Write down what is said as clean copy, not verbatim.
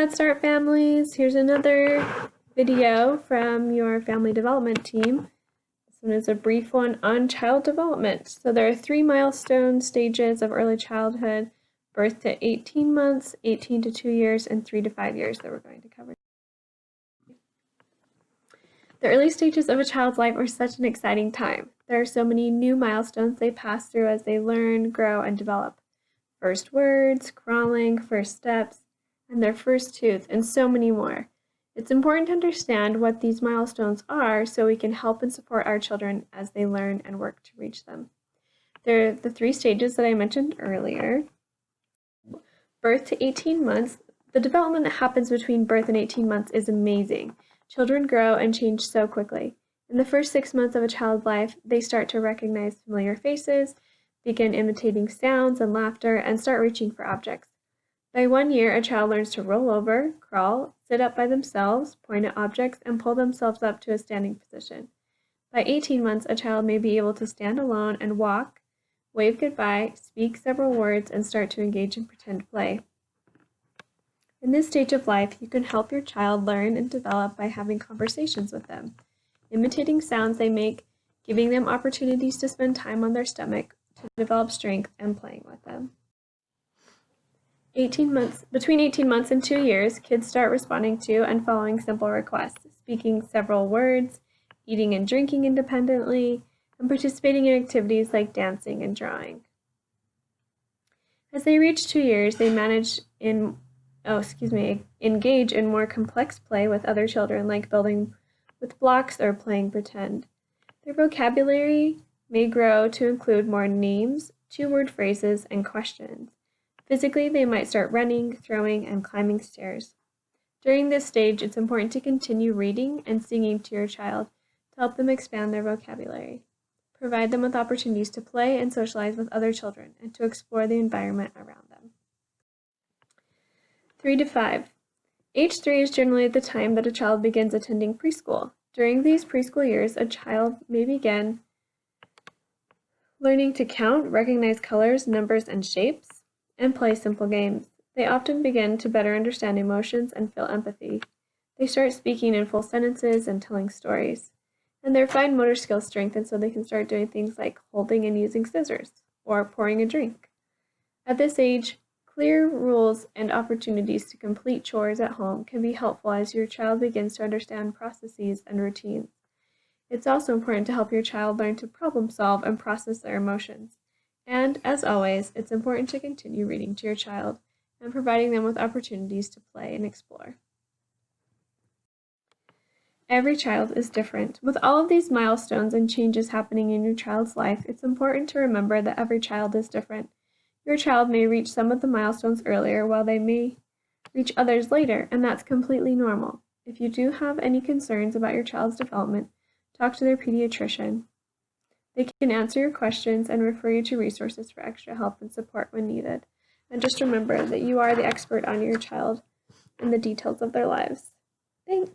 Head Start families, here's another video from your family development team. This one is a brief one on child development. So there are 3 milestone stages of early childhood: birth to 18 months, 18 to 2 years, and 3 to 5 years that we're going to cover. The early stages of a child's life are such an exciting time. There are so many new milestones they pass through as they learn, grow, and develop. First words, crawling, first steps, and their first tooth, and so many more. It's important to understand what these milestones are so we can help and support our children as they learn and work to reach them. They're the 3 stages that I mentioned earlier. Birth to 18 months. The development that happens between birth and 18 months is amazing. Children grow and change so quickly. In the first 6 months of a child's life, they start to recognize familiar faces, begin imitating sounds and laughter, and start reaching for objects. By 1 year, a child learns to roll over, crawl, sit up by themselves, point at objects, and pull themselves up to a standing position. By 18 months, a child may be able to stand alone and walk, wave goodbye, speak several words, and start to engage in pretend play. In this stage of life, you can help your child learn and develop by having conversations with them, imitating sounds they make, giving them opportunities to spend time on their stomach to develop strength, and playing with them. Between 18 months and 2 years, kids start responding to and following simple requests, speaking several words, eating and drinking independently, and participating in activities like dancing and drawing. As they reach 2 years, they engage in more complex play with other children, like building with blocks or playing pretend. Their vocabulary may grow to include more names, 2-word phrases, and questions. Physically, they might start running, throwing, and climbing stairs. During this stage, it's important to continue reading and singing to your child to help them expand their vocabulary. Provide them with opportunities to play and socialize with other children and to explore the environment around them. 3 to 5. Age 3 is generally the time that a child begins attending preschool. During these preschool years, a child may begin learning to count, recognize colors, numbers, and shapes, and play simple games. They often begin to better understand emotions and feel empathy. They start speaking in full sentences and telling stories. And their fine motor skills strengthen so they can start doing things like holding and using scissors or pouring a drink. At this age, clear rules and opportunities to complete chores at home can be helpful as your child begins to understand processes and routines. It's also important to help your child learn to problem solve and process their emotions. And, as always, it's important to continue reading to your child and providing them with opportunities to play and explore. Every child is different. With all of these milestones and changes happening in your child's life, it's important to remember that every child is different. Your child may reach some of the milestones earlier while they may reach others later, and that's completely normal. If you do have any concerns about your child's development, talk to their pediatrician. They can answer your questions and refer you to resources for extra help and support when needed. And just remember that you are the expert on your child and the details of their lives. Thanks.